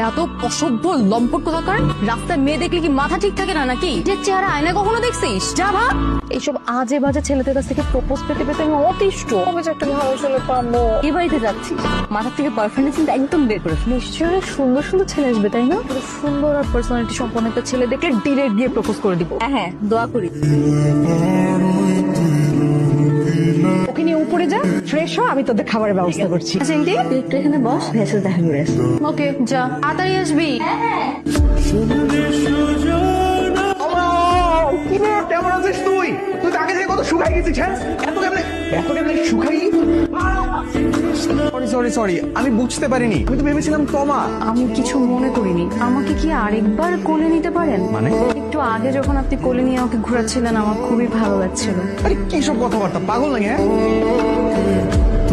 এত অসভ্য লম্পট কোথাকার। রাস্তায় মেয়ে দেখলে কি মাথা ঠিক থাকে না নাকি? যে চেহারা আয়নায় কখনো দেখছিস? যা ভাব। এইসব আজে বাজে ছেলেদের কাছ থেকে প্রপোজ পেতে পেতে আমি অতিষ্ঠ। কবে যে একটা ভালো ছেলে পাবো। এ বাড়িতে যাচ্ছি, মাথা থেকে বয়ফ্রেন্ডের চিন্তা একদম বের করে ফেলি। নিশ্চয়ই অনেক সুন্দর সুন্দর ছেলে আসবে, তাই না? সুন্দর আর পার্সোনালিটি সম্পন্ন একটা ছেলে দেখলে ডিরেক্ট গিয়ে প্রপোজ করে দিব। হ্যাঁ, দোয়া করি। ওকে নিয়ে উপরে যা, ফ্রেশ হ, আমি তোদের খাবারের ব্যবস্থা করছি। আচ্ছা এন্টি, তুই একটু এখানে বস, ভেসে দেখা করে আসি। ওকে, যা, তাড়াতাড়ি আসবি। কেমন আছিস তুই? তুই তাকে থেকে কত শুকাই গেছিস, হ্যাঁ? এত কেমনে শুকাই? সরি, আমি বুঝতে পারিনি। আমি তো ভেবেছিলাম তমা। আমি কিছু মনে করিনি। আমাকে কি আরেকবার কোলে নিতে পারেন? মানে? একটু আগে যখন আপনি কোলে নিয়ে আমাকে ঘোরাচ্ছিলেন আমার খুবই ভালো লাগছিল। আরে কি সব কথাবার্তা, পাগল নাকি? হ্যাঁ